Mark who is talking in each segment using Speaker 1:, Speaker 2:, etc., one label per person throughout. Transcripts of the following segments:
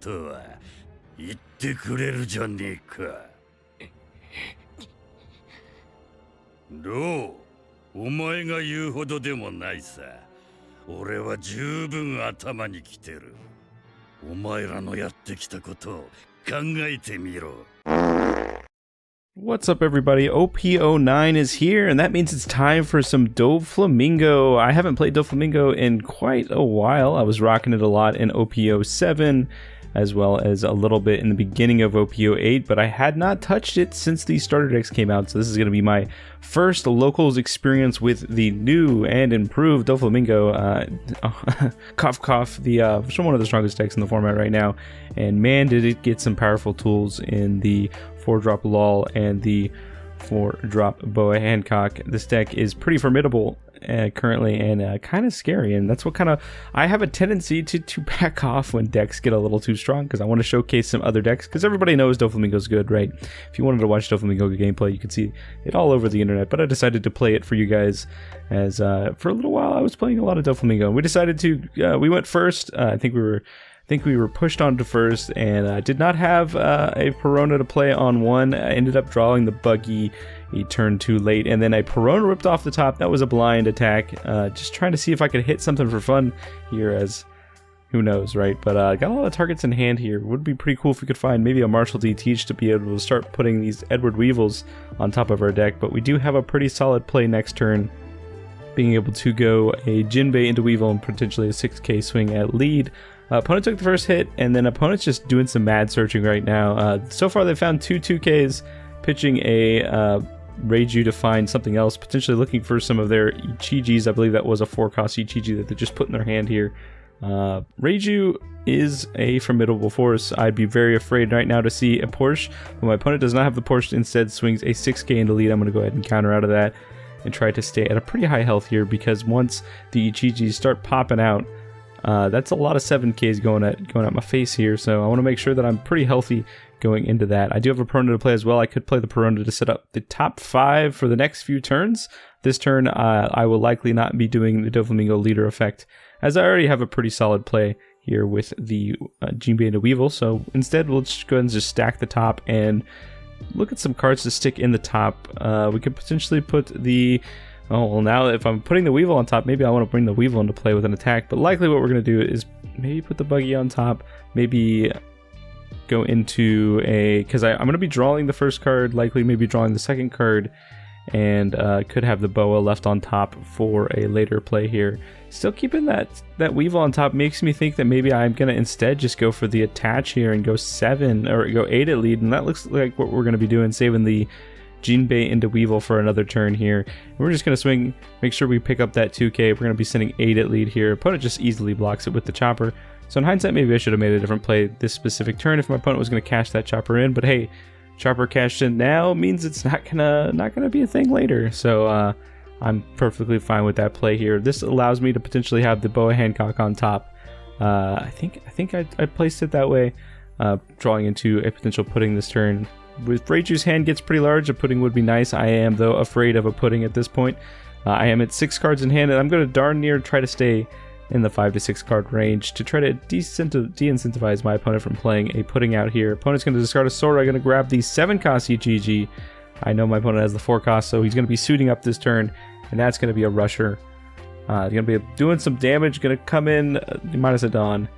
Speaker 1: とは言ってくれるじゃねえか。どう？お前が言うほどでもないさ。俺は十分頭にきてる。お前らのやってきたことを考えてみろ。
Speaker 2: What's up, everybody? OP09 is here, and that means it's time for some Doflamingo. I haven't played Doflamingo in quite a while. I was rocking it a lot in OP07, as well as a little bit in the beginning of OP08, but I had not touched it since the starter decks came out, so this is going to be my first locals experience with the new and improved Doflamingo. Cough cough, one of the strongest decks in the format right now, and man did it get some powerful tools in the 4-drop Lull and the 4-drop Boa Hancock. This deck is pretty formidable currently and kind of scary, and that's what I have a tendency to back off when decks get a little too strong, because I want to showcase some other decks, because everybody knows Doflamingo's good, right? If you wanted to watch Doflamingo gameplay, you could see it all over the internet, but I decided to play it for you guys, as for a little while I was playing a lot of Doflamingo. We decided to we went first. I think we were pushed on to first, and did not have a Perona to play on one. I ended up drawing the Buggy a turn too late, and then a Perona ripped off the top. That was a blind attack. Just trying to see if I could hit something for fun here, as who knows, right? But got a lot of targets in hand here. Would be pretty cool if we could find maybe a Marshall D Teach to be able to start putting these Edward Weevils on top of our deck, but we do have a pretty solid play next turn, being able to go a Jinbei into Weevil and potentially a 6k swing at lead. Opponent took the first hit, and then opponent's just doing some mad searching right now. So far they've found two 2Ks, pitching a Reiju to find something else, potentially looking for some of their Ichijis. I believe that was a 4-cost Ichiji that they just put in their hand here. Reiju is a formidable force. I'd be very afraid right now to see a Porsche, but my opponent does not have the Porsche, instead swings a 6k into lead. I'm going to go ahead and counter out of that and try to stay at a pretty high health here, because once the Ichijis start popping out, that's a lot of 7Ks going at my face here, so I want to make sure that I'm pretty healthy going into that. I do have a Perona to play as well. I could play the Perona to set up the top 5 for the next few turns. This turn, I will likely not be doing the Doflamingo leader effect, as I already have a pretty solid play here with the Jinbei into Weevil, so instead we'll just go ahead and just stack the top and look at some cards to stick in the top. We could potentially put the... Oh, well, now if I'm putting the Weevil on top, maybe I want to bring the Weevil into play with an attack, but likely what we're going to do is maybe put the Buggy on top, maybe go into a... because I'm going to be drawing the first card, likely maybe drawing the second card, and could have the Boa left on top for a later play here. Still keeping that Weevil on top makes me think that maybe I'm going to instead just go for the attach here and go 7, or go 8 at lead, and that looks like what we're going to be doing, saving the Jinbei into Weevil for another turn here. We're just going to swing, make sure we pick up that 2k. We're going to be sending 8 at lead here. Opponent just easily blocks it with the chopper. So in hindsight, maybe I should have made a different play this specific turn if my opponent was going to cash that chopper in. But hey, chopper cashed in now means it's not gonna be a thing later. So I'm perfectly fine with that play here. This allows me to potentially have the Boa Hancock on top. I think I placed it that way, drawing into a potential pudding this turn. With Reiju's hand gets pretty large, a pudding would be nice. I am, though, afraid of a pudding at this point. I am at 6 cards in hand, and I'm going to darn near try to stay in the 5 to 6 card range to try to de-incentivize my opponent from playing a pudding out here. Opponent's going to discard a Sora, going to grab the 7-cost EGG. I know my opponent has the 4-cost, so he's going to be suiting up this turn, and that's going to be a rusher. He's going to be doing some damage, going to come in minus a Dawn.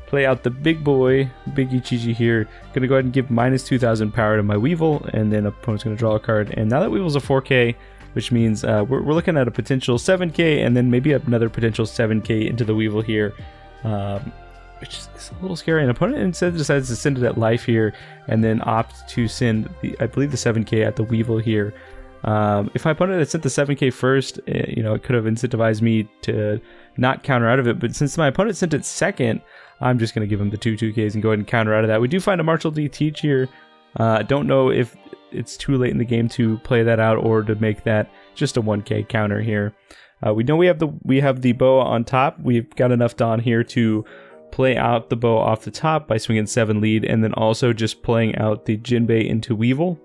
Speaker 2: Play out the big boy, big Ichiji here. Gonna go ahead and give minus 2,000 power to my Weevil, and then opponent's gonna draw a card. And now that Weevil's a 4k, which means we're looking at a potential 7k, and then maybe another potential 7k into the Weevil here, which is a little scary. And opponent instead decides to send it at life here, and then opt to send I believe the 7k at the Weevil here. If my opponent had sent the 7k first, it could have incentivized me to not counter out of it, but since my opponent sent it second, I'm just going to give him the 2Ks and go ahead and counter out of that. We do find a Marshall D Teach here. Don't know if it's too late in the game to play that out or to make that just a 1k counter here. We know we have the Boa on top. We've got enough Dawn here to play out the Boa off the top by swinging 7 lead, and then also just playing out the Jinbei into Weevil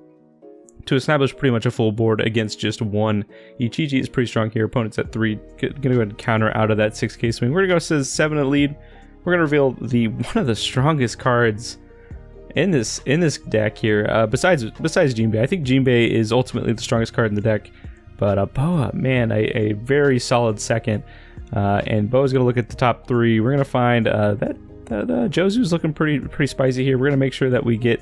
Speaker 2: to establish pretty much a full board against just 1. Ichiji is pretty strong here. Opponent's at 3. Gonna go ahead and counter out of that 6k swing. We're gonna go says 7 at lead. we're gonna reveal one of the strongest cards in this deck here. Besides Jinbei, I think Jinbei is ultimately the strongest card in the deck. But Boa, man, a very solid second. And Boa's gonna look at the top 3. We're gonna find that Josu's looking pretty spicy here. We're gonna make sure that we get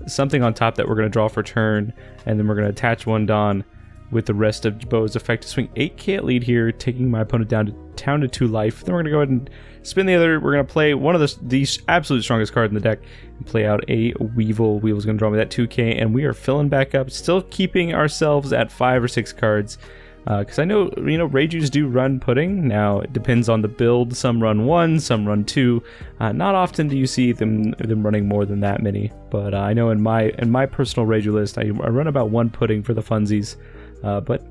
Speaker 2: something on top that we're gonna draw for turn, and then we're gonna attach one Don with the rest of Boa's effect to swing 8k at lead here, taking my opponent down to 2 life. Then we're gonna go ahead and spin the other. We're gonna play one of the absolute strongest card in the deck and play out a Weevil. Weevil's gonna draw me that 2k, and we are filling back up, still keeping ourselves at 5 or 6 cards. Because I know, Reijus do run Pudding. Now, it depends on the build. Some run 1, some run 2. Not often do you see them running more than that many. But I know in my personal Reiju list, I run about 1 Pudding for the funsies. But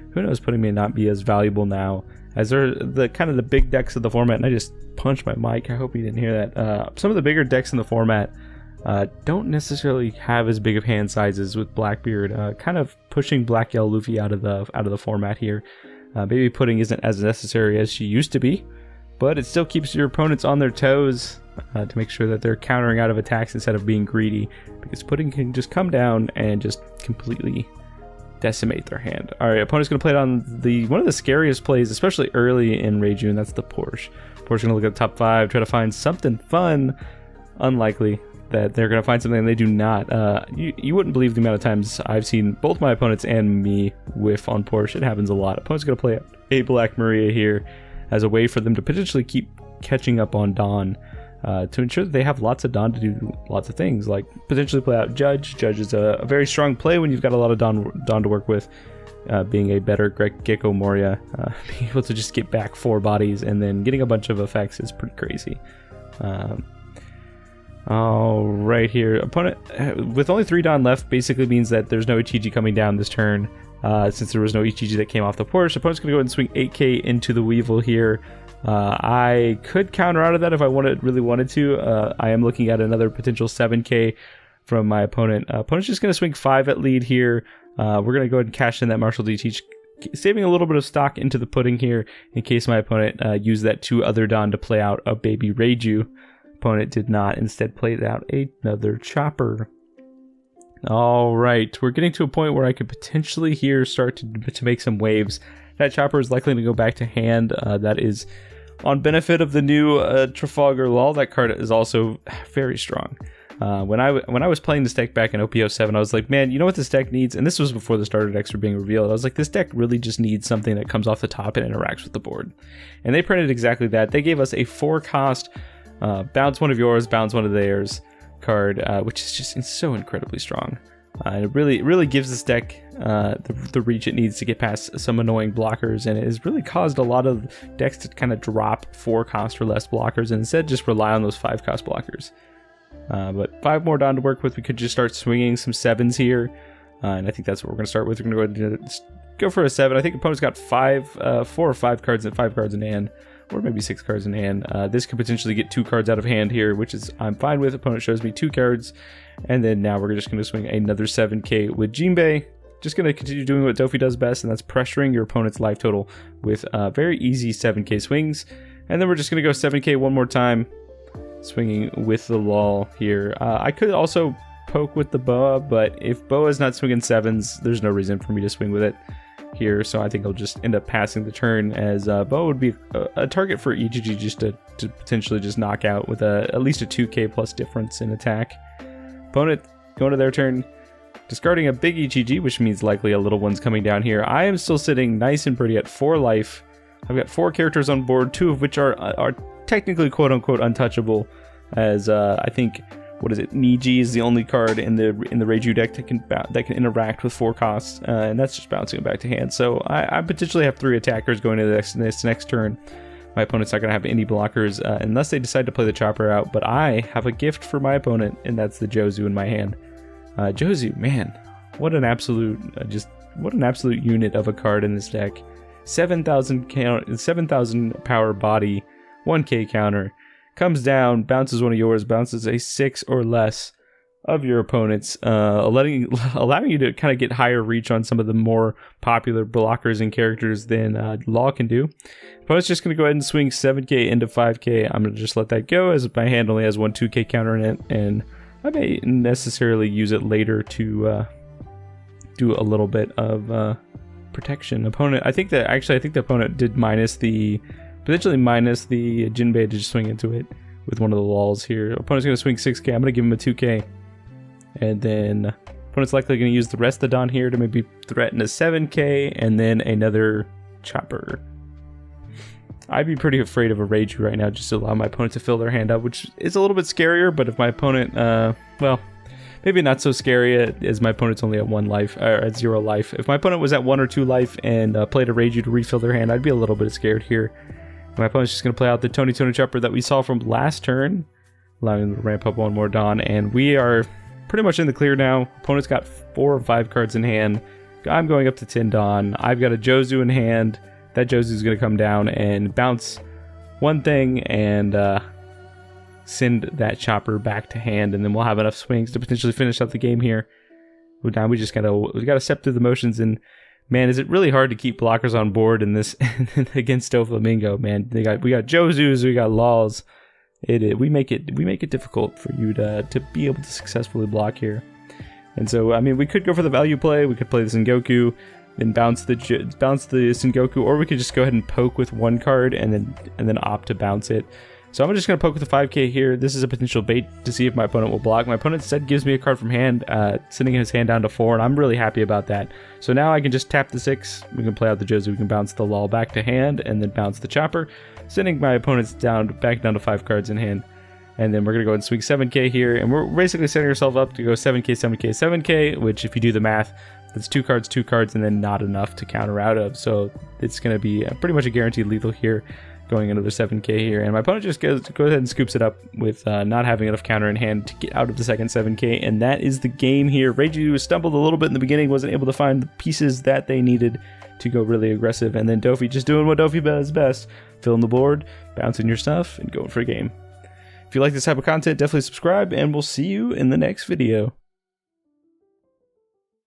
Speaker 2: who knows, Pudding may not be as valuable now, as they're the big decks of the format. And I just punched my mic. I hope you didn't hear that. Some of the bigger decks in the format don't necessarily have as big of hand sizes, with Blackbeard kind of pushing Black Yellow Luffy out of the format here. Maybe Pudding isn't as necessary as she used to be, but it still keeps your opponents on their toes to make sure that they're countering out of attacks instead of being greedy, because Pudding can just come down and just completely decimate their hand. Alright, opponent's going to play it on one of the scariest plays, especially early in Reiju, and that's the Porsche. Porsche going to look at the top 5, try to find something fun. Unlikely that they're going to find something, and they do not. You wouldn't believe the amount of times I've seen both my opponents and me whiff on Porsche. It happens a lot. Opponent's going to play a Black Maria here as a way for them to potentially keep catching up on Dawn, to ensure that they have lots of Dawn to do lots of things, like potentially play out Judge. Judge is a very strong play when you've got a lot of Dawn to work with, being a better Gecko Moria. Being able to just get back 4 bodies and then getting a bunch of effects is pretty crazy. All right, here, opponent with only 3 Dawn left basically means that there's no Ichiji coming down this turn. Since there was no Ichiji that came off the Porsche, opponent's gonna go ahead and swing 8k into the Weevil here. I could counter out of that if I really wanted to. I am looking at another potential 7k from my opponent. Opponent's just gonna swing 5 at lead here. We're gonna go ahead and cash in that Martial DT, saving a little bit of stock into the Pudding here in case my opponent used that 2 other Dawn to play out a baby Reiju. Opponent did not, instead played out another Chopper. All right, we're getting to a point where I could potentially here start to make some waves. That Chopper is likely to go back to hand. That is on benefit of the new Trafalgar Law. That card is also very strong. When I was playing this deck back in OP07, I was like, man, you know what this deck needs? And this was before the starter decks were being revealed. I was like, this deck really just needs something that comes off the top and interacts with the board. And they printed exactly that. They gave us a 4-cost bounce one of yours, bounce one of theirs card, which is just so incredibly strong. And it really gives this deck the reach it needs to get past some annoying blockers, and it has really caused a lot of decks to kind of drop 4-cost or less blockers and instead just rely on those 5-cost blockers. But 5 more down to work with. We could just start swinging some 7s here, and I think that's what we're going to start with. We're going to go ahead and go for a 7. I think opponent's got 4 or 5 cards and 5 cards in hand, or maybe 6 cards in hand. This could potentially get 2 cards out of hand here, which is I'm fine with. Opponent shows me 2 cards, and then now we're just going to swing another 7k with Jinbei. Just going to continue doing what Dofi does best, and that's pressuring your opponent's life total with very easy 7k swings. And then we're just going to go 7k one more time, swinging with the Law here. I could also poke with the Boa, but if Boa's not swinging 7s, there's no reason for me to swing with it here, so I think I'll just end up passing the turn, as Boa would be a target for Ichiji just to potentially just knock out with at least a 2k plus difference in attack. Opponent going to their turn, discarding a big Ichiji, which means likely a little one's coming down here. I am still sitting nice and pretty at 4 life. I've got 4 characters on board, 2 of which are technically quote-unquote untouchable, as I think, what is it, Niji is the only card in the Reiju deck that can interact with 4 costs, and that's just bouncing it back to hand. So I potentially have 3 attackers going into this next turn. My opponent's not going to have any blockers unless they decide to play the Chopper out, but I have a gift for my opponent, and that's the Jozu in my hand. Jozu, man, what an absolute unit of a card in this deck. 7,000 power body, 1k counter, comes down, bounces one of yours, bounces a 6 or less, of your opponents, allowing you to kind of get higher reach on some of the more popular blockers and characters than Law can do. Opponent's just going to go ahead and swing 7k into 5k. I'm going to just let that go as my hand only has one 2k counter in it, and I may necessarily use it later to do a little bit of protection. I think the opponent did potentially minus the Jinbei to just swing into it with one of the lulls here. Opponent's going to swing 6k. I'm going to give him a 2k. And then opponent's likely going to use the rest of the Dawn here to maybe threaten a 7k and then another chopper. I'd be pretty afraid of a Reiju right now just to allow my opponent to fill their hand up, which is a little bit scarier, but if my opponent, well, maybe not so scary as my opponent's only at 1 life, or at 0 life. If my opponent was at 1 or 2 life and played a Reiju to refill their hand, I'd be a little bit scared here. My opponent's just going to play out the Tony chopper that we saw from last turn, allowing him to ramp up one more Dawn, and we are pretty much in the clear now. Opponent's got 4 or 5 cards in hand. I'm going up to 10 Dawn. I've got a Jozu in hand. That Jozu's going to come down and bounce one thing and send that chopper back to hand, and then we'll have enough swings to potentially finish up the game here. Now we gotta step through the motions, and man, is it really hard to keep blockers on board in this against Doflamingo, man. We got Jozus, we got Laws. We make it difficult for you to be able to successfully block here. And so, I mean, we could go for the value play. We could play the Sengoku, then bounce the Sengoku, or we could just go ahead and poke with 1 card and then opt to bounce it. So I'm just going to poke with the 5k here. This is a potential bait to see if my opponent will block. My opponent instead gives me a card from hand, sending his hand down to 4, and I'm really happy about that. So now I can just tap the 6. We can play out the Jozu. We can bounce the Lull back to hand, and then bounce the Chopper, sending my opponents back down to 5 cards in hand. And then we're going to go ahead and swing 7k here, and we're basically setting ourselves up to go 7k, 7k, 7k, which if you do the math, that's 2 cards, and then not enough to counter out of. So it's going to be pretty much a guaranteed lethal here, going another 7k here, and my opponent just goes ahead and scoops it up with not having enough counter in hand to get out of the second 7k, and that is the game here. Reiju stumbled a little bit in the beginning, wasn't able to find the pieces that they needed to go really aggressive, and then Dofi just doing what Dofi does best, filling the board, bouncing your stuff, and going for a game. If you like this type of content, definitely subscribe, and we'll see you in the next video.